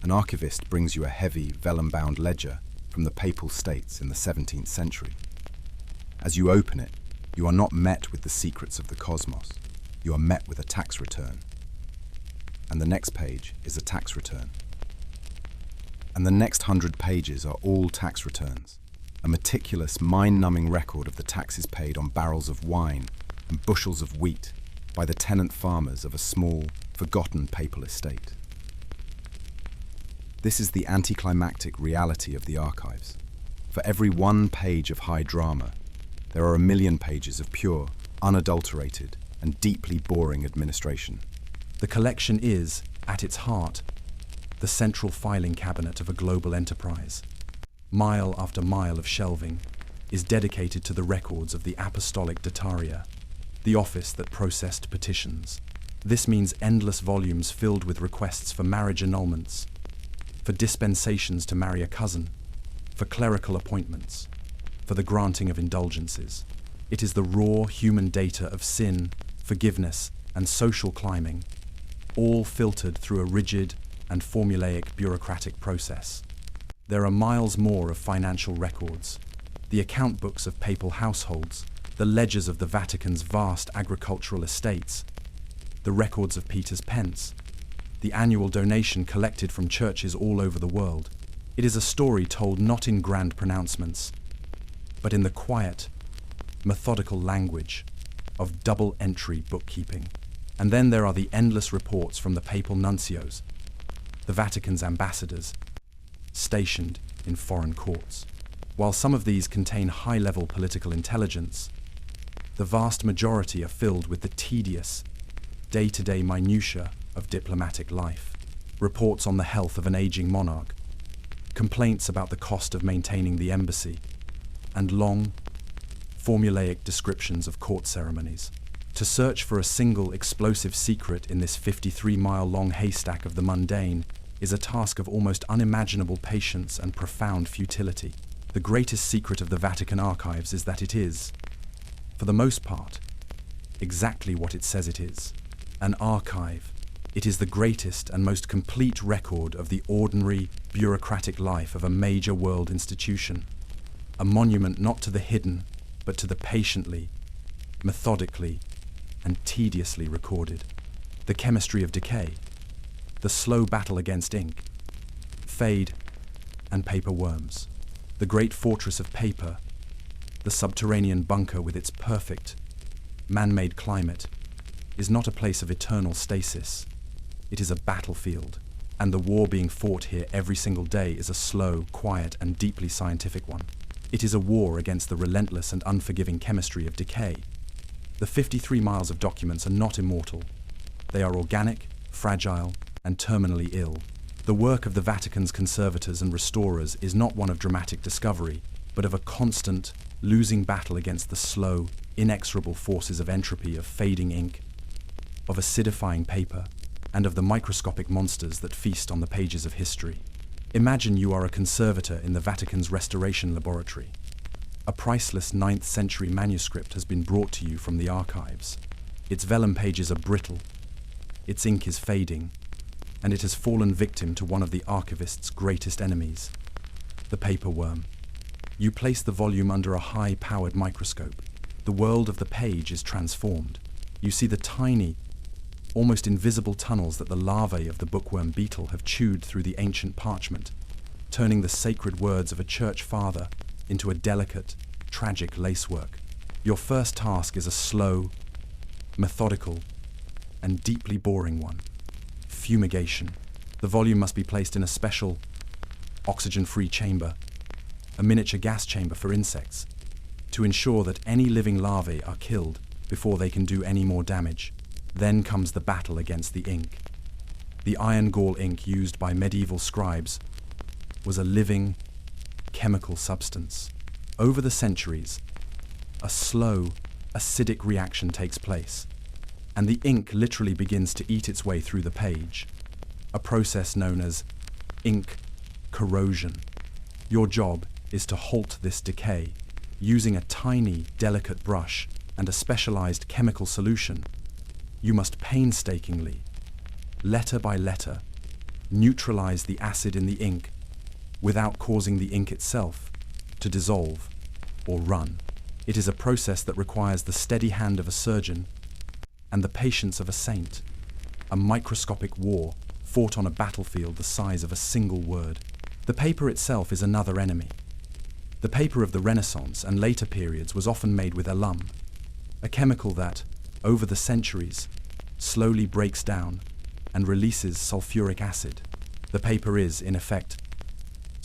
An archivist brings you a heavy, vellum-bound ledger from the Papal States in the 17th century. As you open it, you are not met with the secrets of the cosmos. You are met with a tax return. And the next page is a tax return. And the next 100 pages are all tax returns, a meticulous, mind-numbing record of the taxes paid on barrels of wine and bushels of wheat by the tenant farmers of a small, forgotten papal estate. This is the anticlimactic reality of the archives. For every one page of high drama, there are 1,000,000 pages of pure, unadulterated, and deeply boring administration. The collection is, at its heart, the central filing cabinet of a global enterprise. Mile after mile of shelving is dedicated to the records of the Apostolic Dataria, the office that processed petitions. This means endless volumes filled with requests for marriage annulments, for dispensations to marry a cousin, for clerical appointments, for the granting of indulgences. It is the raw human data of sin, forgiveness, and social climbing, all filtered through a rigid and formulaic bureaucratic process. There are miles more of financial records, the account books of papal households, the ledgers of the Vatican's vast agricultural estates, the records of Peter's pence, the annual donation collected from churches all over the world. It is a story told not in grand pronouncements, but in the quiet, methodical language of double-entry bookkeeping. And then there are the endless reports from the papal nuncios, the Vatican's ambassadors, stationed in foreign courts. While some of these contain high-level political intelligence, the vast majority are filled with the tedious, day-to-day minutiae of diplomatic life. Reports on the health of an aging monarch, complaints about the cost of maintaining the embassy, and long, formulaic descriptions of court ceremonies. To search for a single explosive secret in this 53-mile-long haystack of the mundane is a task of almost unimaginable patience and profound futility. The greatest secret of the Vatican archives is that it is, for the most part, exactly what it says it is: an archive. It is the greatest and most complete record of the ordinary, bureaucratic life of a major world institution. A monument not to the hidden, but to the patiently, methodically, and tediously recorded. The chemistry of decay, the slow battle against ink, fade, and paper worms. The great fortress of paper, the subterranean bunker with its perfect, man-made climate, is not a place of eternal stasis. It is a battlefield, and the war being fought here every single day is a slow, quiet, and deeply scientific one. It is a war against the relentless and unforgiving chemistry of decay. The 53 miles of documents are not immortal. They are organic, fragile, and terminally ill. The work of the Vatican's conservators and restorers is not one of dramatic discovery, but of a constant, losing battle against the slow, inexorable forces of entropy, of fading ink, of acidifying paper, and of the microscopic monsters that feast on the pages of history. Imagine you are a conservator in the Vatican's restoration laboratory. A priceless 9th century manuscript has been brought to you from the archives. Its vellum pages are brittle, its ink is fading, and it has fallen victim to one of the archivist's greatest enemies, the paper worm. You place the volume under a high-powered microscope. The world of the page is transformed. You see the tiny, almost invisible tunnels that the larvae of the bookworm beetle have chewed through the ancient parchment, turning the sacred words of a church father into a delicate, tragic lacework. Your first task is a slow, methodical, and deeply boring one: fumigation. The volume must be placed in a special, oxygen-free chamber, a miniature gas chamber for insects, to ensure that any living larvae are killed before they can do any more damage. Then comes the battle against the ink. The iron gall ink used by medieval scribes was a living, chemical substance. Over the centuries, a slow, acidic reaction takes place, and the ink literally begins to eat its way through the page, a process known as ink corrosion. Your job is to halt this decay using a tiny, delicate brush and a specialized chemical solution. You must painstakingly, letter by letter, neutralize the acid in the ink without causing the ink itself to dissolve or run. It is a process that requires the steady hand of a surgeon and the patience of a saint, a microscopic war fought on a battlefield the size of a single word. The paper itself is another enemy. The paper of the Renaissance and later periods was often made with alum, a chemical that, over the centuries, slowly breaks down and releases sulfuric acid. The paper is, in effect,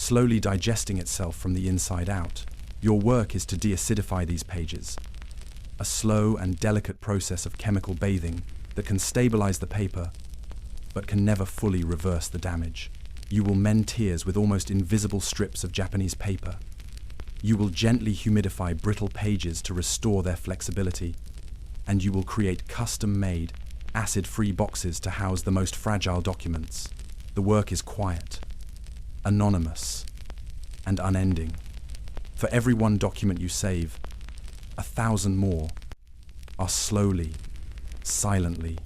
slowly digesting itself from the inside out. Your work is to deacidify these pages, a slow and delicate process of chemical bathing that can stabilize the paper, but can never fully reverse the damage. You will mend tears with almost invisible strips of Japanese paper. You will gently humidify brittle pages to restore their flexibility, and you will create custom-made, acid-free boxes to house the most fragile documents. The work is quiet, anonymous, and unending. For every one document you save, 1,000 more are slowly, silently,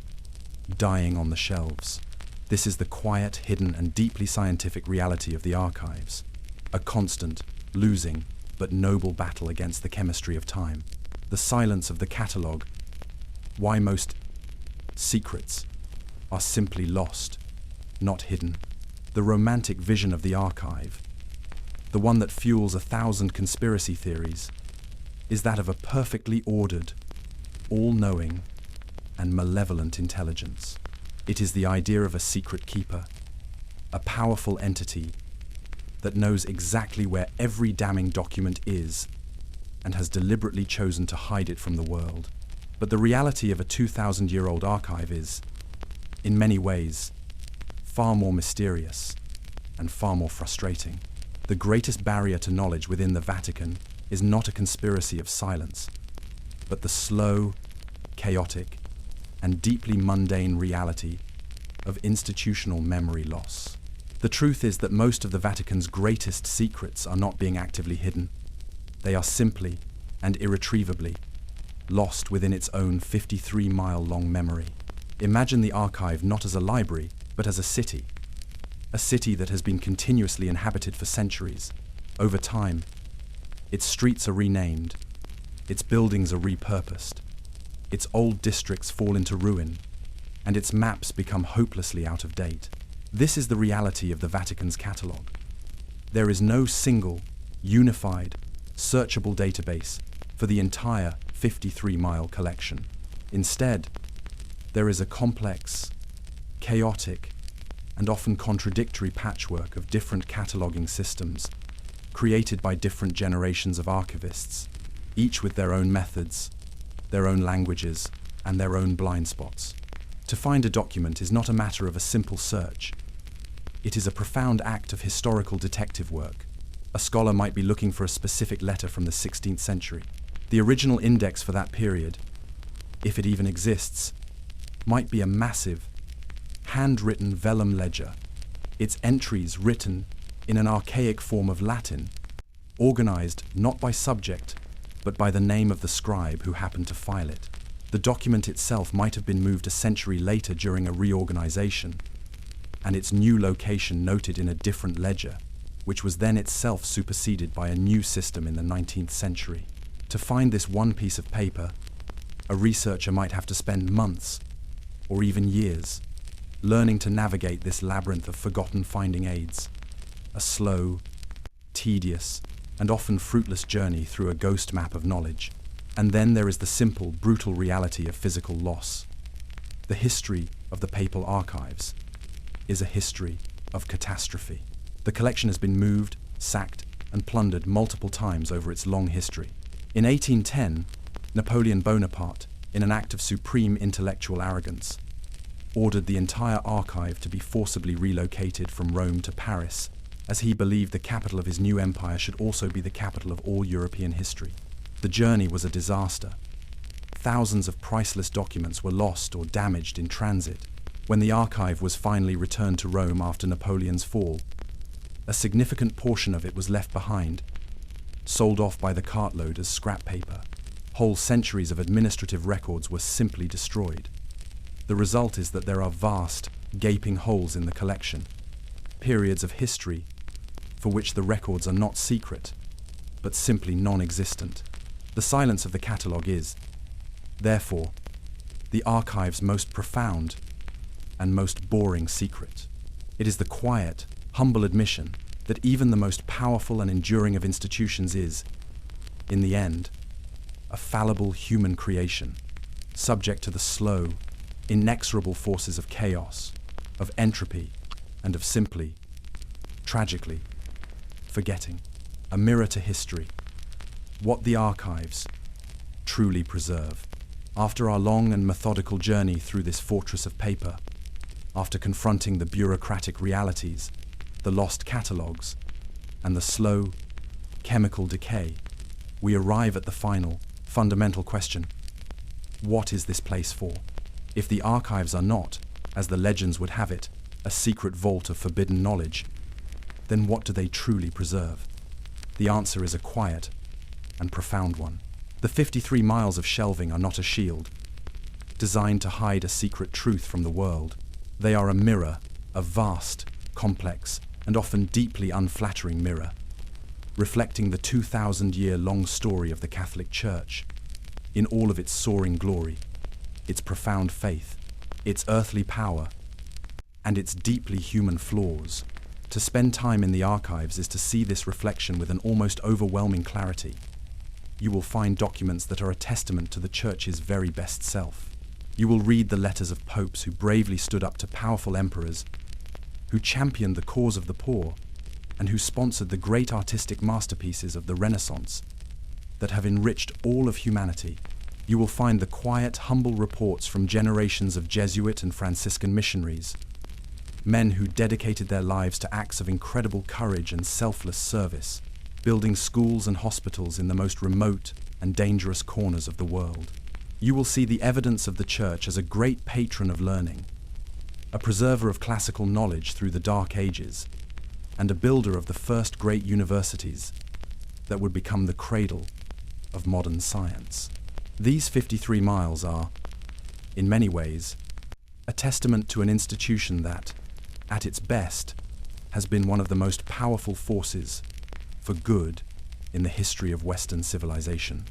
dying on the shelves. This is the quiet, hidden, and deeply scientific reality of the archives, a constant, losing, but noble battle against the chemistry of time. The silence of the catalogue, why most secrets are simply lost, not hidden. The romantic vision of the archive, the one that fuels 1,000 conspiracy theories, is that of a perfectly ordered, all-knowing, and malevolent intelligence. It is the idea of a secret keeper, a powerful entity that knows exactly where every damning document is and has deliberately chosen to hide it from the world. But the reality of a 2,000-year-old archive is, in many ways, far more mysterious and far more frustrating. The greatest barrier to knowledge within the Vatican is not a conspiracy of silence, but the slow, chaotic, and deeply mundane reality of institutional memory loss. The truth is that most of the Vatican's greatest secrets are not being actively hidden. They are simply and irretrievably lost within its own 53-mile-long memory. Imagine the archive not as a library, but as a city that has been continuously inhabited for centuries. Over time, its streets are renamed, its buildings are repurposed, its old districts fall into ruin, and its maps become hopelessly out of date. This is the reality of the Vatican's catalogue. There is no single, unified, searchable database for the entire 53-mile collection. Instead, there is a complex, chaotic, and often contradictory patchwork of different cataloguing systems created by different generations of archivists, each with their own methods, their own languages, and their own blind spots. To find a document is not a matter of a simple search. It is a profound act of historical detective work. A scholar might be looking for a specific letter from the 16th century. The original index for that period, if it even exists, might be a massive, handwritten vellum ledger, its entries written in an archaic form of Latin, organized not by subject, but by the name of the scribe who happened to file it. The document itself might have been moved a century later during a reorganization, and its new location noted in a different ledger, which was then itself superseded by a new system in the 19th century. To find this one piece of paper, a researcher might have to spend months, or even years, learning to navigate this labyrinth of forgotten finding aids, a slow, tedious, and often fruitless journey through a ghost map of knowledge. And then there is the simple, brutal reality of physical loss. The history of the papal archives is a history of catastrophe. The collection has been moved, sacked, and plundered multiple times over its long history. In 1810, Napoleon Bonaparte, in an act of supreme intellectual arrogance, ordered the entire archive to be forcibly relocated from Rome to Paris, as he believed the capital of his new empire should also be the capital of all European history. The journey was a disaster. Thousands of priceless documents were lost or damaged in transit. When the archive was finally returned to Rome after Napoleon's fall, a significant portion of it was left behind, sold off by the cartload as scrap paper. Whole centuries of administrative records were simply destroyed. The result is that there are vast, gaping holes in the collection, periods of history for which the records are not secret, but simply non-existent. The silence of the catalogue is, therefore, the archive's most profound and most boring secret. It is the quiet, humble admission that even the most powerful and enduring of institutions is, in the end, a fallible human creation, subject to the slow, inexorable forces of chaos, of entropy, and of simply, tragically, forgetting. A mirror to history. What the archives truly preserve. After our long and methodical journey through this fortress of paper, after confronting the bureaucratic realities, the lost catalogues, and the slow, chemical decay, we arrive at the final, fundamental question. What is this place for? If the archives are not, as the legends would have it, a secret vault of forbidden knowledge, then what do they truly preserve? The answer is a quiet and profound one. The 53 miles of shelving are not a shield, designed to hide a secret truth from the world. They are a mirror, a vast, complex, and often deeply unflattering mirror, reflecting the 2,000-year-long story of the Catholic Church, in all of its soaring glory, its profound faith, its earthly power, and its deeply human flaws. To spend time in the archives is to see this reflection with an almost overwhelming clarity. You will find documents that are a testament to the Church's very best self. You will read the letters of popes who bravely stood up to powerful emperors, who championed the cause of the poor, and who sponsored the great artistic masterpieces of the Renaissance that have enriched all of humanity. You will find the quiet, humble reports from generations of Jesuit and Franciscan missionaries, men who dedicated their lives to acts of incredible courage and selfless service, building schools and hospitals in the most remote and dangerous corners of the world. You will see the evidence of the Church as a great patron of learning, a preserver of classical knowledge through the Dark Ages, and a builder of the first great universities that would become the cradle of modern science. These 53 miles are, in many ways, a testament to an institution that, at its best, has been one of the most powerful forces for good in the history of Western civilization.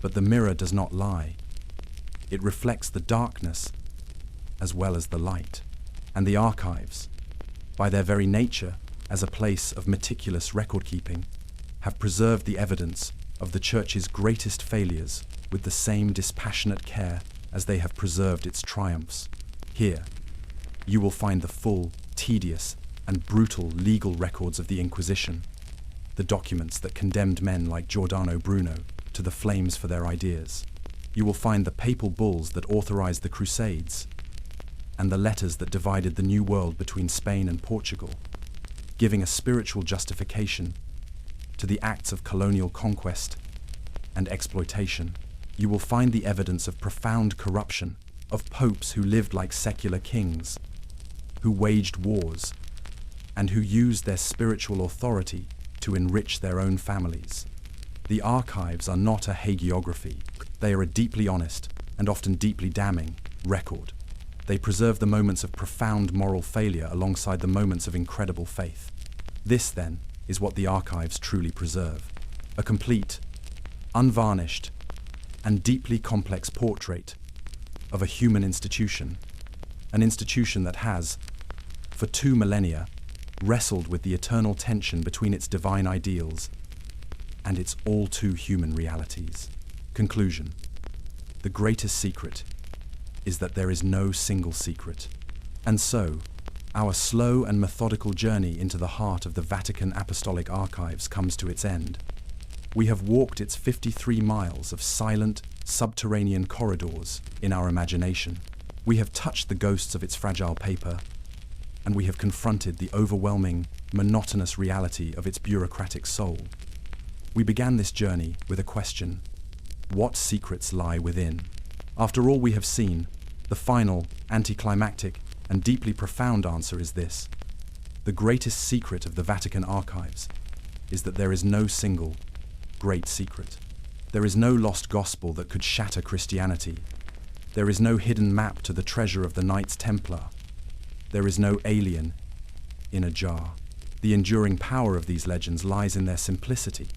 But the mirror does not lie. It reflects the darkness as well as the light. And the archives, by their very nature as a place of meticulous record-keeping, have preserved the evidence of the Church's greatest failures with the same dispassionate care as they have preserved its triumphs. Here, you will find the full, tedious, and brutal legal records of the Inquisition, the documents that condemned men like Giordano Bruno to the flames for their ideas. you will find the papal bulls that authorized the Crusades and the letters that divided the New World between Spain and Portugal, giving a spiritual justification to the acts of colonial conquest and exploitation. You will find the evidence of profound corruption, of popes who lived like secular kings, who waged wars, and who used their spiritual authority to enrich their own families. The archives are not a hagiography. They are a deeply honest, and often deeply damning, record. They preserve the moments of profound moral failure alongside the moments of incredible faith. This, then, is what the archives truly preserve: a complete, unvarnished, and deeply complex portrait of a human institution, an institution that has, for 2 millennia, wrestled with the eternal tension between its divine ideals and its all-too-human realities. Conclusion: the greatest secret is that there is no single secret. And so, our slow and methodical journey into the heart of the Vatican Apostolic Archives comes to its end. We have walked its 53 miles of silent, subterranean corridors in our imagination. We have touched the ghosts of its fragile paper, and we have confronted the overwhelming, monotonous reality of its bureaucratic soul. We began this journey with a question: what secrets lie within? After all we have seen, the final, anticlimactic, and deeply profound answer is this: the greatest secret of the Vatican archives is that there is no single great secret. There is no lost gospel that could shatter Christianity. There is no hidden map to the treasure of the Knights Templar. There is no alien in a jar. The enduring power of these legends lies in their simplicity,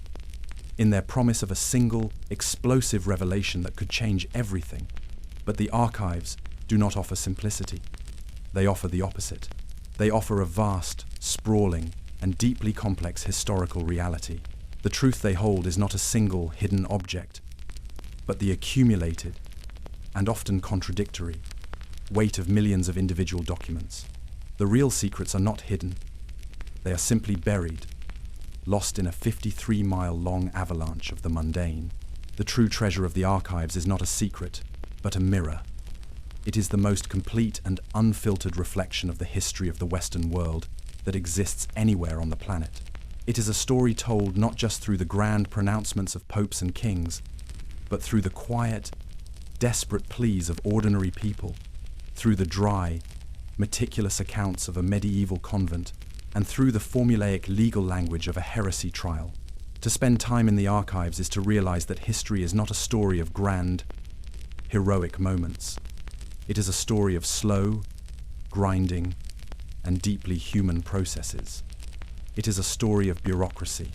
in their promise of a single, explosive revelation that could change everything. But the archives do not offer simplicity. They offer the opposite. They offer a vast, sprawling, and deeply complex historical reality. The truth they hold is not a single hidden object, but the accumulated, and often contradictory, weight of millions of individual documents. The real secrets are not hidden. They are simply buried, lost in a 53-mile-long avalanche of the mundane. The true treasure of the archives is not a secret, but a mirror. It is the most complete and unfiltered reflection of the history of the Western world that exists anywhere on the planet. It is a story told not just through the grand pronouncements of popes and kings, but through the quiet, desperate pleas of ordinary people, through the dry, meticulous accounts of a medieval convent, and through the formulaic legal language of a heresy trial. To spend time in the archives is to realize that history is not a story of grand, heroic moments. It is a story of slow, grinding, and deeply human processes. It is a story of bureaucracy.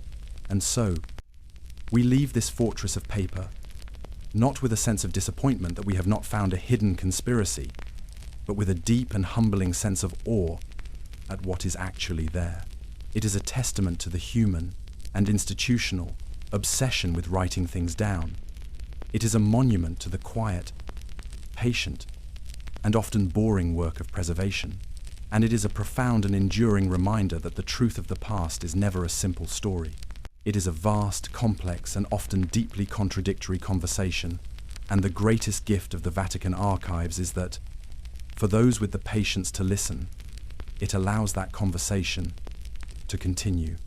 And so, we leave this fortress of paper, not with a sense of disappointment that we have not found a hidden conspiracy, but with a deep and humbling sense of awe at what is actually there. It is a testament to the human and institutional obsession with writing things down. It is a monument to the quiet, patient, and often boring work of preservation. And it is a profound and enduring reminder that the truth of the past is never a simple story. It is a vast, complex, and often deeply contradictory conversation. And the greatest gift of the Vatican archives is that, for those with the patience to listen, it allows that conversation to continue.